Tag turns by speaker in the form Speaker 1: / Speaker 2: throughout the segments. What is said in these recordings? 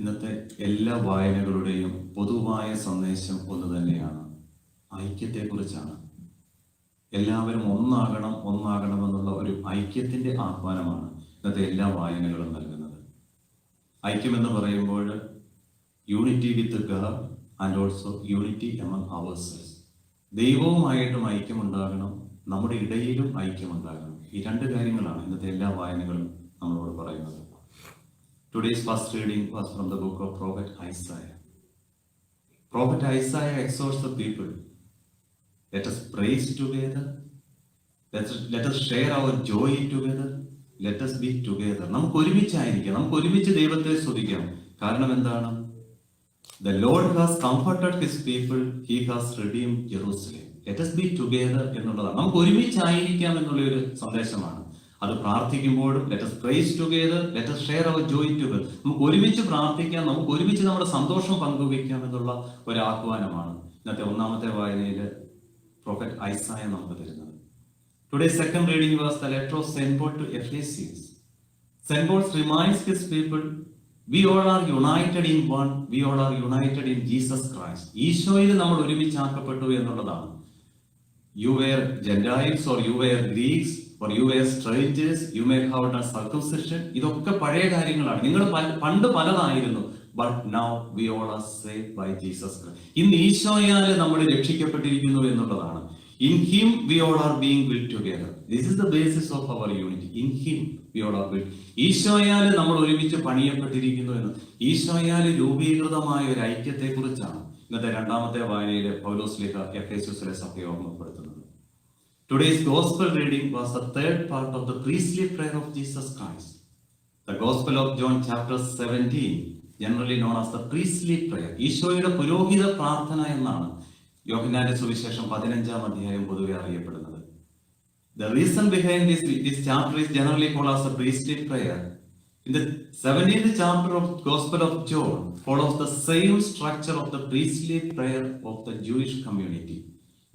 Speaker 1: ഇന്നത്തെ എല്ലാ വായനകളുടെയും പൊതുവായ സന്ദേശം ഒന്ന് തന്നെയാണ്, ഐക്യത്തെക്കുറിച്ചാണ്. എല്ലാവരും ഒന്നാകണമെന്നുള്ള ഒരു ഐക്യത്തിന്റെ ആഹ്വാനമാണ് ഇന്നത്തെ എല്ലാ വായനകളും നൽകുന്നത്. ഐക്യമെന്ന് പറയുമ്പോൾ unity with God and also unity among ourselves. ദൈവവുമായിട്ടും ഐക്യമുണ്ടാകണം, നമ്മുടെ ഇടയിലും ഐക്യമുണ്ടാകണം. ഈ രണ്ട് കാര്യങ്ങളാണ് ഇന്നത്തെ എല്ലാ വായനകളും നമ്മളോട് പറയുന്നത്. Today's first reading was from the book of Prophet Isaiah. Prophet Isaiah exhorts the people, let us praise together, let us share our joy together, let us be together. നമുക്ക് ഒരുമിച്ചായിരിക്കാം, നമുക്ക് ഒരുമിച്ച് ദൈവത്തെ സ്തുതിക്കാം. കാരണം എന്താണ്? The Lord has comforted his people, he has redeemed Jerusalem. Let us be together എന്നുള്ളതാണ്. നമുക്ക് ഒരുമിച്ചായിരിക്കാം എന്നുള്ള ഒരു സന്ദേശമാണ്. അത് പ്രാർത്ഥിക്കുമ്പോഴും let us praise together, let us share our joy together. നമുക്ക് ഒരുമിച്ച് പ്രാർത്ഥിക്കാം, നമുക്ക് ഒരുമിച്ച് നമ്മുടെ സന്തോഷം പങ്കുവയ്ക്കാം എന്നുള്ള ഒരു ആഹ്വാനമാണ് ഇന്നത്തെ ഒന്നാമത്തെ വായനയിൽ പ്രൊഫറ്റ് ഐസായ നമുക്ക് തരുന്നത്. Today's second reading was the letter of St. Paul to Ephesians. St. Paul reminds his people, we all are united in one, we all are united in Jesus Christ. ഈശോയിൽ നമ്മൾ ഒരുമിച്ചാക്കപ്പെട്ടു എന്നുള്ളതാണ്. You were Gentiles or you were Greeks or you were strangers, you may have done circumcision. ഇതൊക്കെ പഴയ കാര്യങ്ങളാണ്. നിങ്ങൾ പണ്ട് പലതായിരുന്നു. But now we all are saved by Jesus Christ. ഇന്ന് ഈശോയാൽ നമ്മൾ രക്ഷിക്കപ്പെട്ടിരിക്കുന്നു എന്നുള്ളതാണ്. In him we all are being built together. This is the basis of our unity. In him we all are built. ഈശോയാൽ നമ്മൾ ഒരുമിച്ച് പണിയപ്പെട്ടിരിക്കുന്നു എന്ന്, ഈശോയാൽ രൂപീകൃതമായ ഒരു ഐക്യത്തെ കുറിച്ചാണ് ഇന്നത്തെ രണ്ടാമത്തെ വായനയിൽ പൗലോസ് ലേഖ എഫേസ്യസിലെ സഭയെ ഓർമ്മപ്പെടുത്തുന്നത്. Today's gospel reading was the third part of the priestly prayer of Jesus Christ. The Gospel of John chapter 17, generally known as the priestly prayer. ഈശോയുടെ പുരോഹിത പ്രാർത്ഥന എന്നാണ് യോഹന്നാന്റെ സുവിശേഷം 15-ാം അധ്യായം പൊതുവെ അറിയപ്പെടുന്നത്. The reason behind this chapter is generally called as the priestly prayer. In the 17th chapter of Gospel of John follows the same structure of the priestly prayer of the Jewish community.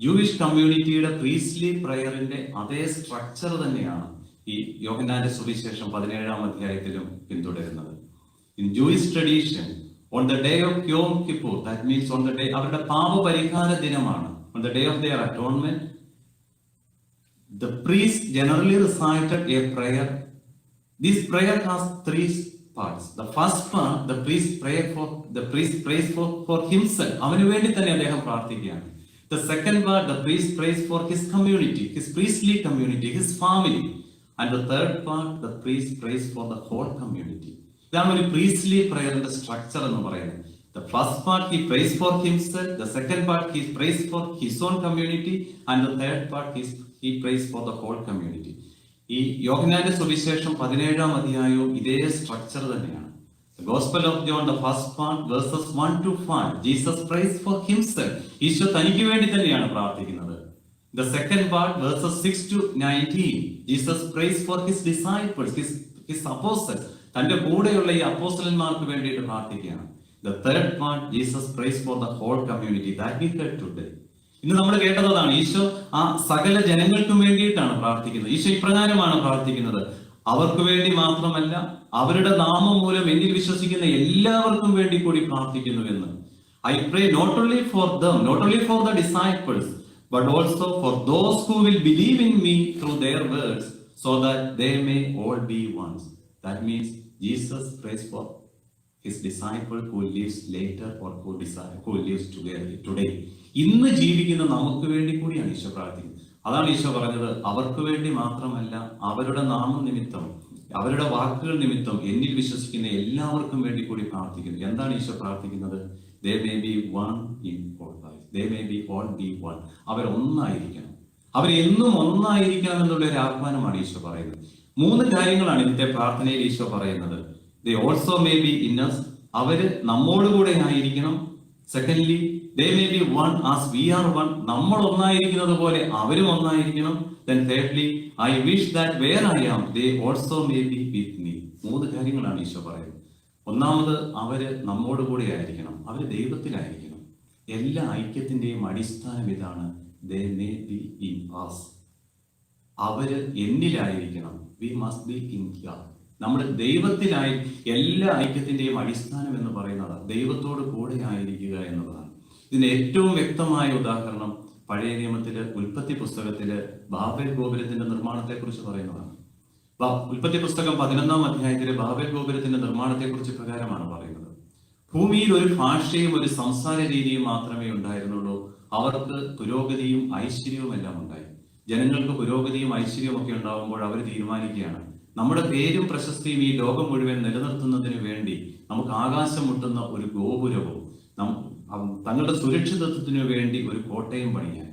Speaker 1: Jewish കമ്മ്യൂണിറ്റിയുടെ പ്രീസ്ലി പ്രയറിന്റെ അതേ structure തന്നെയാണ് ഈ യോഹന്നാന്റെ സുവിശേഷം 17-ാം അധ്യായത്തിലും പിന്തുടരുന്നത്. In Jewish tradition, on the day of യോം Kippur, that means on the day, അവരുടെ പാപപരിഹാര ദിനമാണ്, on the day of their atonement, the priest generally recited a prayer. This prayer has three parts. The first part, the priest prays for himself. അവന് വേണ്ടി തന്നെ അദ്ദേഹം പ്രാർത്ഥിക്കുകയാണ്. The second part, the priest prays for his community, his priestly community, his family. And the third part, the priest prays for the whole community. ഇതാണ് ഒരു priestly prayerന്റെ structure എന്ന് പറയുന്നത്. The first part he prays for himself, the second part he prays for his own community, and the third part he prays for the whole community. ഈ യോഹന്നാന്റെ സുവിശേഷം 17-ാം അധ്യായവും ഇതേ structure തന്നെയാണ്. The Gospel of John, the first part, verses 1 to 5, Jesus prays for himself. Isho തനിക്ക് വേണ്ടി തന്നെയാണ് പ്രാർത്ഥിക്കുന്നത്. The second part, verses 6 to 19, Jesus prays for his disciples, his apostles. തന്റെ കൂടെയുള്ള ഈ അപ്പോസ്തലന്മാർക്ക് വേണ്ടിയിട്ട് പ്രാർത്ഥിക്കുകയാണ്. The third part, Jesus prays for the whole community. That we heard today. ഇന്ന് നമ്മൾ കേട്ടതാണ്, ഈശോ ആ സകല ജനങ്ങൾക്കും വേണ്ടിയിട്ടാണ് പ്രാർത്ഥിക്കുന്നത്. ഈശോ ഇപ്രകാരമാണ് പ്രാർത്ഥിക്കുന്നത്, അവർക്ക് വേണ്ടി മാത്രമല്ല, അവരുടെ നാമം മൂലം എന്നിൽ വിശ്വസിക്കുന്ന എല്ലാവർക്കും വേണ്ടി കൂടി പ്രാർത്ഥിക്കുന്നു എന്ന്. I pray not only for them, not only for the disciples, but also for those who will believe in me through their words, so that they may all be one. That means Jesus prays for his disciple who lives later or who lives today. ഇന്ന് ജീവിക്കുന്ന നമുക്ക് വേണ്ടി കൂടിയാണ് ഈശോ പ്രാർത്ഥിക്കുന്നത്. അതാണ് ഈശോ പറഞ്ഞത്, അവർക്ക് വേണ്ടി മാത്രമല്ല, അവരുടെ നാമം നിമിത്തം, അവരുടെ വാക്കുകൾ നിമിത്തം എന്നിൽ വിശ്വസിക്കുന്ന എല്ലാവർക്കും വേണ്ടി കൂടി പ്രാർത്ഥിക്കുന്നു. എന്താണ് ഈശോ പ്രാർത്ഥിക്കുന്നത്? They may be one in all life. They may be all be one. അവർ ഒന്നായിരിക്കണം, അവരെന്നും ഒന്നായിരിക്കണം എന്നുള്ള ഒരു ആഹ്വാനമാണ് ഈശോ പറയുന്നത്. 3 കാര്യങ്ങളാണ് ഇന്നത്തെ പ്രാർത്ഥനയിൽ ഈശോ പറയുന്നത്. They also may be in us. അവര് നമ്മോടുകൂടെ ആയിരിക്കണം. Secondly, they may be one as we are one. നമ്മൾ ഒന്നായിരിക്കുന്നത് പോലെ അവരും ഒന്നായിരിക്കണം. Then thirdly, I wish that where I am, they also may be with me. 3 കാര്യങ്ങളാണ് ഈശോ പറയുന്നത്. ഒന്നാമത്, അവര് നമ്മോട് കൂടെ ആയിരിക്കണം, അവര് ദൈവത്തിലായിരിക്കണം. എല്ലാ ഐക്യത്തിന്റെയും അടിസ്ഥാനം ഇതാണ്, they may be in us. അവര് എന്നിലായിരിക്കണം. We must be in God. നമ്മുടെ ദൈവത്തിലായി എല്ലാ ഐക്യത്തിന്റെയും അടിസ്ഥാനം എന്ന് പറയുന്നത് ദൈവത്തോട് കൂടെ ആയിരിക്കുക എന്നുള്ളതാണ്. ഇതിന്റെ ഏറ്റവും വ്യക്തമായ ഉദാഹരണം പഴയ നിയമത്തില് ഉൽപ്പത്തി പുസ്തകത്തില് ബാബേൽ ഗോപുരത്തിന്റെ നിർമ്മാണത്തെ കുറിച്ച് പറയുന്നതാണ്. ഉൽപ്പത്തി പുസ്തകം 11-ാം അധ്യായത്തിലെ ബാബേൽ ഗോപുരത്തിന്റെ നിർമ്മാണത്തെ കുറിച്ച് പ്രകാരമാണ് പറയുന്നത്. ഭൂമിയിൽ ഒരു ഭാഷയും ഒരു സംസാര രീതിയും മാത്രമേ ഉണ്ടായിരുന്നുള്ളൂ. അവർക്ക് പുരോഗതിയും ഐശ്വര്യവും എല്ലാം ഉണ്ടായി. ജനങ്ങൾക്ക് പുരോഗതിയും ഐശ്വര്യവും ഒക്കെ ഉണ്ടാകുമ്പോൾ അവർ തീരുമാനിക്കുകയാണ്, നമ്മുടെ പേരും പ്രശസ്തിയും ഈ ലോകം മുഴുവൻ നിലനിർത്തുന്നതിന് വേണ്ടി നമുക്ക് ആകാശം മുട്ടുന്ന ഒരു ഗോപുരവും തങ്ങളുടെ സുരക്ഷിതത്വത്തിനു വേണ്ടി ഒരു കോട്ടയും പണിയാൻ.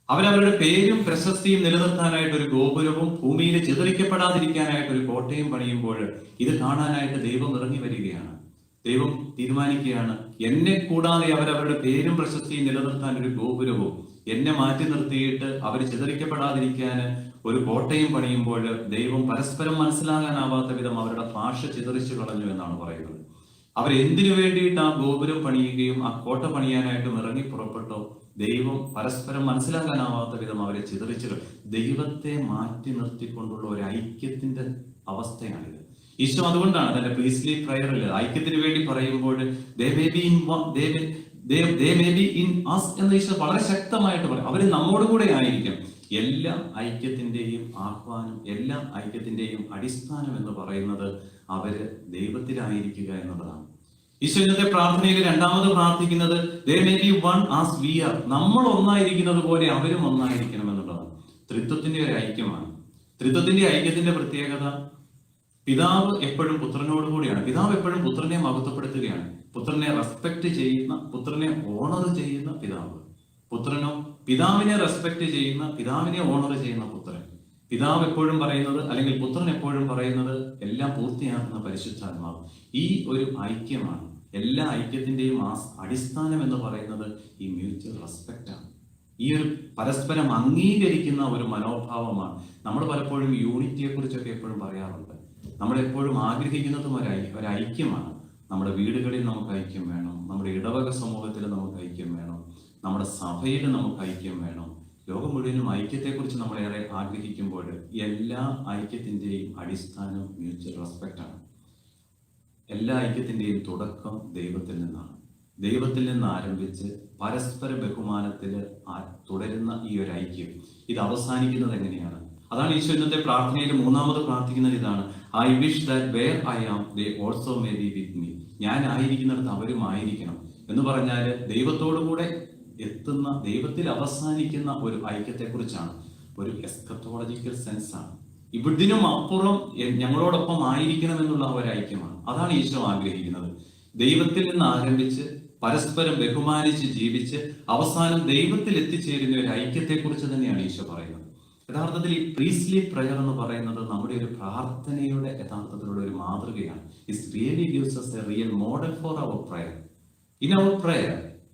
Speaker 1: അവരവരുടെ പേരും പ്രശസ്തിയും നിലനിർത്താനായിട്ട് ഒരു ഗോപുരവും ഭൂമിയിൽ ചിതറിക്കപ്പെടാതിരിക്കാനായിട്ട് ഒരു കോട്ടയും പണിയുമ്പോൾ ഇത് കാണാനായിട്ട് ദൈവം ഇറങ്ങി വരികയാണ്. ദൈവം തീരുമാനിക്കുകയാണ്, എന്നെ കൂടാതെ അവരവരുടെ പേരും പ്രശസ്തിയും നിലനിർത്താൻ ഒരു ഗോപുരവും എന്നെ മാറ്റി നിർത്തിയിട്ട് അവർ ചിതറിക്കപ്പെടാതിരിക്കാൻ ഒരു കോട്ടയും പണിയുമ്പോൾ ദൈവം പരസ്പരം മനസ്സിലാകാനാവാത്ത വിധം അവരുടെ ഭാഷ ചിതറിച്ചു കളഞ്ഞു എന്നാണ് പറയുന്നത്. അവരെന്തിനു വേണ്ടിയിട്ട് ആ ഗോപുരം പണിയുകയും ആ കോട്ട പണിയാനായിട്ടും ഇറങ്ങി പുറപ്പെട്ടോ, ദൈവം പരസ്പരം മനസ്സിലാക്കാനാവാത്ത വിധം അവരെ ചിതറിച്ചു. ദൈവത്തെ മാറ്റി നിർത്തിക്കൊണ്ടുള്ള ഒരു ഐക്യത്തിന്റെ അവസ്ഥയാണിത്. ഈശോ അതുകൊണ്ടാണ് തന്റെ പ്രീസ്ലി പ്രയറിൽ ഐക്യത്തിന് വേണ്ടി പറയുമ്പോൾ എന്ന് ഈശോ വളരെ ശക്തമായിട്ട് പറയും. അവര് നമ്മോട് കൂടെ ആയിരിക്കും. എല്ലാ ഐക്യത്തിന്റെയും ആഹ്വാനം, എല്ലാ ഐക്യത്തിന്റെയും അടിസ്ഥാനം എന്ന് പറയുന്നത് അവര് ദൈവത്തിലായിരിക്കുക എന്നുള്ളതാണ്. ഈശോ ഇന്നത്തെ പ്രാർത്ഥനയിൽ രണ്ടാമത് പ്രാർത്ഥിക്കുന്നത് they may be one as we are. നമ്മൾ ഒന്നായിരിക്കുന്നത് പോലെ അവരും ഒന്നായിരിക്കണം എന്നുള്ളതാണ്. ത്രിത്വത്തിന്റെ ഒരു ഐക്യമാണ്. ത്രിത്വത്തിന്റെ ഐക്യത്തിന്റെ പ്രത്യേകത, പിതാവ് എപ്പോഴും പുത്രനോട് കൂടിയാണ്. പിതാവ് എപ്പോഴും പുത്രനെ മഹത്വപ്പെടുത്തുകയാണ്. പുത്രനെ റെസ്പെക്ട് ചെയ്യുന്ന, പുത്രനെ ഓണർ ചെയ്യുന്ന പിതാവ്. പുത്രനോ പിതാവിനെ റെസ്പെക്ട് ചെയ്യുന്ന, പിതാവിനെ ഓണർ ചെയ്യുന്ന പുത്രൻ. പിതാവ് എപ്പോഴും പറയുന്നത്, അല്ലെങ്കിൽ പുത്രൻ എപ്പോഴും പറയുന്നത്, എല്ലാം പൂർത്തിയാക്കുന്ന പരിശുദ്ധാത്മാവ്. ഈ ഒരു ഐക്യമാണ്. എല്ലാ ഐക്യത്തിന്റെയും അടിസ്ഥാനം എന്ന് പറയുന്നത് ഈ മ്യൂച്വൽ റെസ്പെക്റ്റ് ആണ്. ഈ ഒരു പരസ്പരം അംഗീകരിക്കുന്ന ഒരു മനോഭാവമാണ്. നമ്മൾ പലപ്പോഴും യൂണിറ്റിയെ കുറിച്ചൊക്കെ എപ്പോഴും പറയാറുണ്ട്. നമ്മൾ എപ്പോഴും ആഗ്രഹിക്കുന്നതും ഒരു ഐക്യമാണ്. നമ്മുടെ വീടുകളിൽ നമുക്ക് ഐക്യം വേണം, നമ്മുടെ ഇടവക സമൂഹത്തിൽ നമുക്ക് ഐക്യം വേണം, നമ്മുടെ സഭയിൽ നമുക്ക് ഐക്യം വേണം. ലോകം മുഴുവനും ഐക്യത്തെക്കുറിച്ച് നമ്മൾ ഏറെ ആഗ്രഹിക്കുമ്പോൾ എല്ലാ ഐക്യത്തിന്റെയും അടിസ്ഥാനം മ്യൂച്വൽ റെസ്പെക്റ്റ് ആണ്. എല്ലാ ഐക്യത്തിന്റെയും തുടക്കം ദൈവത്തിൽ നിന്നാണ്. ദൈവത്തിൽ നിന്ന് ആരംഭിച്ച് പരസ്പര ബഹുമാനത്തിൽ തുടരുന്ന ഈ ഒരു ഐക്യം, ഇത് അവസാനിക്കുന്നത് എങ്ങനെയാണ്? അതാണ് ഈശോ ഇന്നത്തെ പ്രാർത്ഥനയിൽ മൂന്നാമത് പ്രാർത്ഥിക്കുന്നത്. ഇതാണ്, I wish that where I am they also may be with me. ഞാൻ ആയിരിക്കുന്നിടത്ത് അവരും ആയിരിക്കണം എന്ന് പറഞ്ഞാൽ ദൈവത്തോടു കൂടെ എത്തുന്ന, ദൈവത്തിൽ അവസാനിക്കുന്ന ഒരു ഐക്യത്തെക്കുറിച്ചാണ്. ഒരു എസ്കത്തോളജിക്കൽ സെൻസ് ആണ്. ഇവിടിനും അപ്പുറം ഞങ്ങളോടൊപ്പം ആയിരിക്കണം എന്നുള്ള ഒരു ഐക്യമാണ്. അതാണ് ഈശോ ആഗ്രഹിക്കുന്നത്. ദൈവത്തിൽ നിന്ന് ആരംഭിച്ച് പരസ്പരം ബഹുമാനിച്ച് ജീവിച്ച് അവസാനം ദൈവത്തിൽ എത്തിച്ചേരുന്ന ഒരു ഐക്യത്തെക്കുറിച്ച് തന്നെയാണ് ഈശോ പറയുന്നത്. യഥാർത്ഥത്തിൽ ഈ പ്രീസ്ലി പ്രയർ എന്ന് പറയുന്നത് നമ്മുടെ ഒരു പ്രാർത്ഥനയുടെ യഥാർത്ഥത്തിലുള്ള ഒരു മാതൃകയാണ്. It really gives us a real model for our prayer. In our prayer,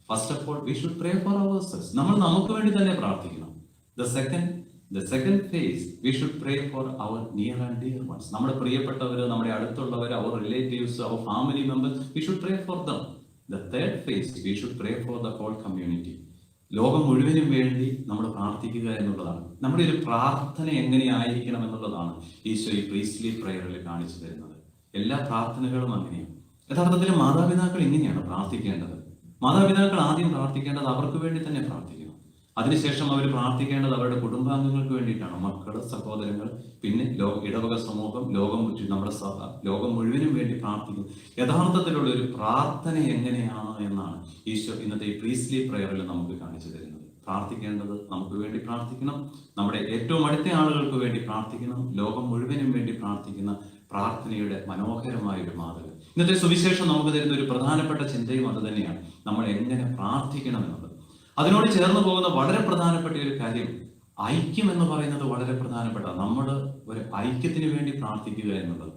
Speaker 1: first of all, we should pray for ourselves. നമ്മൾ നമുക്ക് വേണ്ടി തന്നെ പ്രാർത്ഥിക്കണം. The second phase, we should pray for our near and dear ones. നമ്മുടെ പ്രിയപ്പെട്ടവർ, നമ്മുടെ അടുത്തുള്ളവർ, our relatives, our family members, we should pray for them. The third phase, we should pray for the whole community. ലോകം മുഴുവനും വേണ്ടി നമ്മൾ പ്രാർത്ഥിക്കുക എന്നുള്ളതാണ്. നമ്മുടെ ഒരു പ്രാർത്ഥന എങ്ങനെയായിരിക്കണം എന്നുള്ളതാണ് ഈശോ ഈ പ്രീസ്ലി പ്രയറിൽ കാണിച്ചു തരുന്നത്. എല്ലാ പ്രാർത്ഥനകളും അങ്ങനെയാണ്. യഥാർത്ഥത്തിൽ മാതാപിതാക്കൾ ഇങ്ങനെയാണ് പ്രാർത്ഥിക്കേണ്ടത്. മാതാപിതാക്കൾ ആദ്യം പ്രാർത്ഥിക്കേണ്ടത് അവർക്ക് വേണ്ടി തന്നെ പ്രാർത്ഥിക്കണം. അതിനുശേഷം അവർ പ്രാർത്ഥിക്കേണ്ടത് അവരുടെ കുടുംബാംഗങ്ങൾക്ക് വേണ്ടിയിട്ടാണ്. മക്കള്, സഹോദരങ്ങൾ, പിന്നെ ഇടവക സമൂഹം, നമ്മുടെ സഭ, ലോകം മുഴുവനും വേണ്ടി പ്രാർത്ഥിക്കും. യഥാർത്ഥത്തിലുള്ള ഒരു പ്രാർത്ഥന എങ്ങനെയാണ് എന്നാണ് ഈശോ ഇന്നത്തെ ഈ പ്രീസ്ലി പ്രയറിൽ നമുക്ക് കാണിച്ചു തരുന്നത്. പ്രാർത്ഥിക്കേണ്ടത് നമുക്ക് വേണ്ടി പ്രാർത്ഥിക്കണം, നമ്മുടെ ഏറ്റവും അടുത്ത ആളുകൾക്ക് വേണ്ടി പ്രാർത്ഥിക്കണം, ലോകം മുഴുവനും വേണ്ടി പ്രാർത്ഥിക്കുന്ന പ്രാർത്ഥനയുടെ മനോഹരമായ ഒരു മാതൃക. ഇന്നത്തെ സുവിശേഷം നമുക്ക് തരുന്ന ഒരു പ്രധാനപ്പെട്ട ചിന്തയും അത് തന്നെയാണ്, നമ്മൾ എങ്ങനെ പ്രാർത്ഥിക്കണം എന്നുള്ളത്. അതിനോട് ചേർന്ന് പോകുന്ന വളരെ പ്രധാനപ്പെട്ട ഒരു കാര്യം, ഐക്യം എന്ന് പറയുന്നത് വളരെ പ്രധാനപ്പെട്ട. നമ്മൾ ഒരു ഐക്യത്തിന് വേണ്ടി പ്രാർത്ഥിക്കുക എന്നുള്ളത്.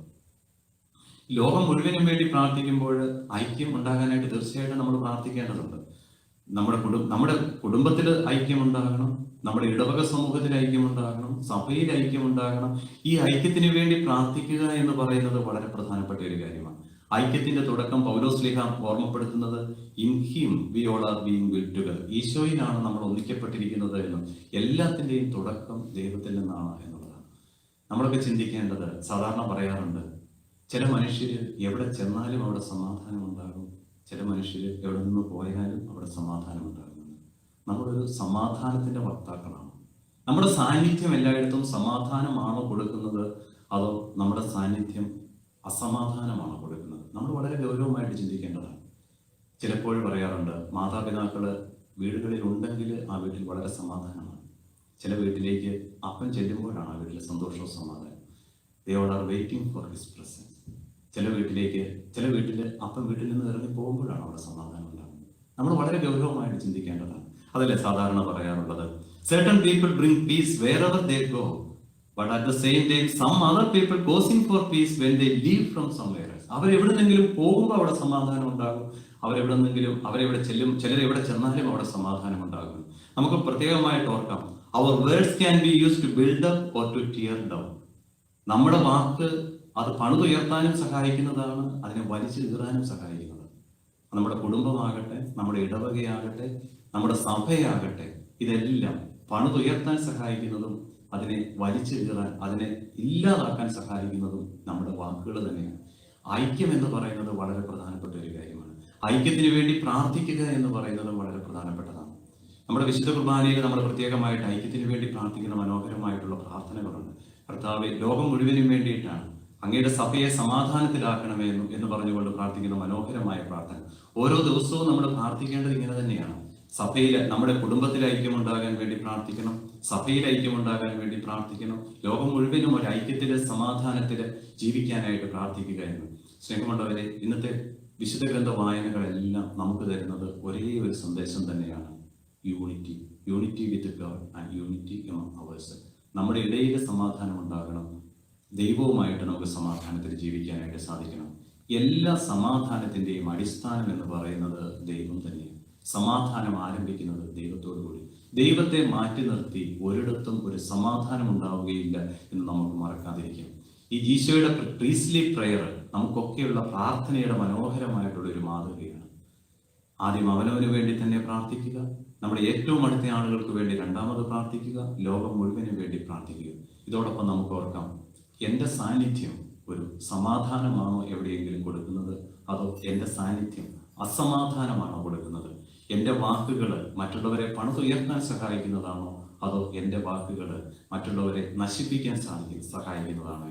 Speaker 1: ലോകം മുഴുവനും വേണ്ടി പ്രാർത്ഥിക്കുമ്പോൾ ഐക്യം ഉണ്ടാകാനായിട്ട് തീർച്ചയായിട്ടും നമ്മൾ പ്രാർത്ഥിക്കേണ്ടതുണ്ട്. നമ്മുടെ കുടുംബത്തിൽ ഐക്യം ഉണ്ടാകണം, നമ്മുടെ ഇടവക സമൂഹത്തിൽ ഐക്യം ഉണ്ടാകണം, സഭയിൽ ഐക്യം ഉണ്ടാകണം. ഈ ഐക്യത്തിന് വേണ്ടി പ്രാർത്ഥിക്കുക എന്ന് പറയുന്നത് വളരെ പ്രധാനപ്പെട്ട ഒരു കാര്യമാണ്. ഐക്യത്തിന്റെ തുടക്കം പൗലോസ്ലീഹ ഓർമ്മപ്പെടുത്തുന്നത് in him we all are being built together. ഈശോയിലാണ് നമ്മൾ ഒന്നിക്കപ്പെട്ടിരിക്കുന്നത് എന്നും എല്ലാത്തിന്റെയും തുടക്കം ദൈവത്തിൽ നിന്നാണ് എന്നുള്ളതാണ്. നമ്മളൊക്കെ ചിന്തിക്കേണ്ടത്, സാധാരണ പറയാറുണ്ട്, ചില മനുഷ്യർ എവിടെ ചെന്നാലും അവിടെ സമാധാനം ഉണ്ടാകും. ചില മനുഷ്യർ എവിടെ നിന്ന് പോയാലും അവിടെ സമാധാനം ഉണ്ടാകുന്നുണ്ട്. നമ്മളൊരു സമാധാനത്തിന്റെ വക്താക്കളാണ്. നമ്മുടെ സാന്നിധ്യം എല്ലായിടത്തും സമാധാനമാണോ കൊടുക്കുന്നത്, അതോ നമ്മുടെ സാന്നിധ്യം അസമാധാനമാണോ കൊടുക്കുന്നത്? നമ്മൾ വളരെ ഗൗരവമായിട്ട് ചിന്തിക്കേണ്ടതാണ്. ചിലപ്പോൾ പറയാറുണ്ട്, മാതാപിതാക്കള് വീടുകളിൽ ഉണ്ടെങ്കിൽ ആ വീട്ടിൽ വളരെ സമാധാനമാണ്. ചില വീട്ടിലേക്ക് അപ്പൻ ചെല്ലുമ്പോഴാണ് ആ വീട്ടിൽ സന്തോഷവും സമാധാനം. They all are waiting for his presence. ചില വീട്ടിൽ അപ്പൻ വീട്ടിൽ നിന്ന് ഇറങ്ങി പോകുമ്പോഴാണ് അവിടെ സമാധാനം ഉണ്ടാകുന്നത്. നമ്മൾ വളരെ ഗൗരവമായിട്ട് ചിന്തിക്കേണ്ടതാണ്. അതല്ലേ സാധാരണ പറയാറുള്ളത്, certain people bring peace wherever they go, but at the same time some other people causing for peace when they leave from somewhere else. അവരെവിടെന്നെങ്കിലും പോകുമ്പോൾ അവിടെ സമാധാനം ഉണ്ടാകും. അവരെവിടെ ചെല്ലും, ചിലരെവിടെ ചെന്നാലും അവിടെ സമാധാനം ഉണ്ടാകും. നമുക്ക് പ്രത്യേകമായിട്ട് ഓർക്കാം, our words can be used to build up or to tear down. നമ്മുടെ വാക്ക് അത് പണിതുയർത്താനും സഹായിക്കുന്നതാണ്, അതിനെ വലിച്ചു കീറാനും സഹായിക്കുന്നത്. നമ്മുടെ കുടുംബമാകട്ടെ, നമ്മുടെ ഇടവകയാകട്ടെ, നമ്മുടെ സഭയാകട്ടെ, ഇതെല്ലാം പണിതുയർത്താൻ സഹായിക്കുന്നതും അതിനെ വലിച്ചു കീറാൻ, അതിനെ ഇല്ലാതാക്കാൻ സഹായിക്കുന്നതും നമ്മുടെ വാക്കുകൾ തന്നെയാണ്. ഐക്യം എന്ന് പറയുന്നത് വളരെ പ്രധാനപ്പെട്ട ഒരു കാര്യമാണ്. ഐക്യത്തിന് വേണ്ടി പ്രാർത്ഥിക്കുക എന്ന് പറയുന്നത് വളരെ പ്രധാനപ്പെട്ടതാണ്. നമ്മുടെ വിശുദ്ധ കുർബാനയിൽ നമ്മൾ പ്രത്യേകമായിട്ട് ഐക്യത്തിന് വേണ്ടി പ്രാർത്ഥിക്കുന്ന മനോഹരമായിട്ടുള്ള പ്രാർത്ഥനകളുണ്ട്. കർത്താവേ, ലോകം മുഴുവനും വേണ്ടിയിട്ടാണ്, അങ്ങയുടെ സഭയെ സമാധാനത്തിലാക്കണമേ എന്ന് പറഞ്ഞുകൊണ്ട് പ്രാർത്ഥിക്കുന്ന മനോഹരമായ പ്രാർത്ഥന. ഓരോ ദിവസവും നമ്മൾ പ്രാർത്ഥിക്കേണ്ടത് ഇങ്ങനെ തന്നെയാണ്. സഭയിൽ, നമ്മുടെ കുടുംബത്തിൽ ഐക്യമുണ്ടാകാൻ വേണ്ടി പ്രാർത്ഥിക്കണം, സഭയിൽ ഐക്യമുണ്ടാകാൻ വേണ്ടി പ്രാർത്ഥിക്കണം, ലോകം മുഴുവനും ഒരു ഐക്യത്തില് സമാധാനത്തില് ജീവിക്കാനായിട്ട് പ്രാർത്ഥിക്കുക എന്ന്. സ്നേഹമുള്ളവരെ, ഇന്നത്തെ വിശുദ്ധ ഗ്രന്ഥ വായനകളെല്ലാം നമുക്ക് തരുന്നത് ഒരേ ഒരു സന്ദേശം തന്നെയാണ്: unity with God and unity among ourselves. നമ്മുടെ ഇടയിൽ സമാധാനം ഉണ്ടാകണം, ദൈവവുമായിട്ട് നമുക്ക് സമാധാനത്തിൽ ജീവിക്കാനായിട്ട് സാധിക്കണം. എല്ലാ സമാധാനത്തിന്റെയും അടിസ്ഥാനം എന്ന് പറയുന്നത് ദൈവം തന്നെയാണ്. സമാധാനം ആരംഭിക്കുന്നത് ദൈവത്തോടു കൂടി. ദൈവത്തെ മാറ്റി നിർത്തി ഒരിടത്തും ഒരു സമാധാനം ഉണ്ടാവുകയില്ല എന്ന് നമുക്ക് മറക്കാതിരിക്കാം. ഈ ഈശോയുടെ പ്രീസ്ലി പ്രയർ നമുക്കൊക്കെയുള്ള പ്രാർത്ഥനയുടെ മനോഹരമായിട്ടുള്ള ഒരു മാതൃകയാണ്. ആദ്യം അവനവന് വേണ്ടി തന്നെ പ്രാർത്ഥിക്കുക, നമ്മുടെ ഏറ്റവും അടുത്ത ആളുകൾക്ക് വേണ്ടി രണ്ടാമത് പ്രാർത്ഥിക്കുക, ലോകം മുഴുവനും വേണ്ടി പ്രാർത്ഥിക്കുക. ഇതോടൊപ്പം നമുക്ക് ഓർക്കാം, എൻ്റെ സാന്നിധ്യം ഒരു സമാധാനമാണോ എവിടെയെങ്കിലും കൊടുക്കുന്നത്, അതോ എൻ്റെ സാന്നിധ്യം അസമാധാനമാണോ കൊടുക്കുന്നത്? എൻ്റെ വാക്കുകൾ മറ്റുള്ളവരെ പണിതുയർത്താൻ സഹായിക്കുന്നതാണോ, അതോ എൻ്റെ വാക്കുകൾ മറ്റുള്ളവരെ നശിപ്പിക്കാൻ സഹായിക്കുന്നതാണോ?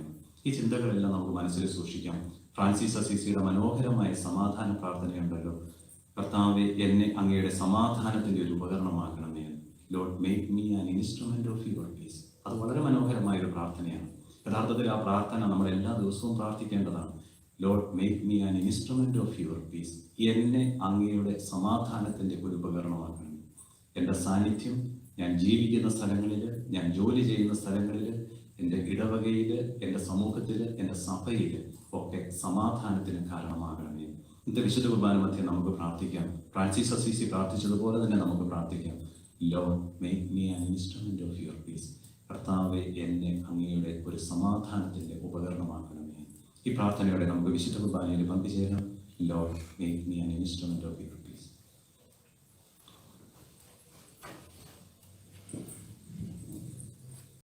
Speaker 1: ഈ ചിന്തകളെല്ലാം നമുക്ക് മനസ്സിൽ സൂക്ഷിക്കാം. ഫ്രാൻസിസ് അസീസിയുടെ മനോഹരമായ സമാധാന പ്രാർത്ഥനയുണ്ടല്ലോ, കർത്താവെ, എന്നെ അങ്ങയുടെ സമാധാനത്തിന്റെ ഒരു ഉപകരണമാക്കണമേ. Lord make me an instrument of your peace. അത് വളരെ മനോഹരമായ ഒരു പ്രാർത്ഥനയാണ്. യഥാർത്ഥത്തിൽ ആ പ്രാർത്ഥന നമ്മൾ എല്ലാ ദിവസവും പ്രാർത്ഥിക്കേണ്ടതാണ്. Lord make me an instrument of your peace. എന്നെ അങ്ങയുടെ സമാധാനത്തിന്റെ ഒരു ഉപകരണമാക്കണം. എൻ്റെ സാന്നിധ്യം ഞാൻ ജീവിക്കുന്ന സ്ഥലങ്ങളിൽ, ഞാൻ ജോലി ചെയ്യുന്ന സ്ഥലങ്ങളിൽ, എൻ്റെ ഇടവകയിൽ, എൻ്റെ സമൂഹത്തിൽ, എൻ്റെ സഭയിൽ ഒക്കെ സമാധാനത്തിന് കാരണമാകണമേ. ഇന്നത്തെ വിശുദ്ധ കുർബാന മധ്യേ നമുക്ക് പ്രാർത്ഥിക്കാം. ഫ്രാൻസിസ് അസീസി പ്രാർത്ഥിച്ചതുപോലെ തന്നെ നമുക്ക് പ്രാർത്ഥിക്കാം. Lord make me an instrument of your piece. കർത്താവെ, എന്നെ അങ്ങയുടെ ഒരു സമാധാനത്തിന്റെ ഉപകരണമാക്കണമേ. ഈ പ്രാർത്ഥനയോടെ നമുക്ക് വിശുദ്ധ കുർബാനയിൽ പങ്കുചേരാം. Lord make me an instrument of your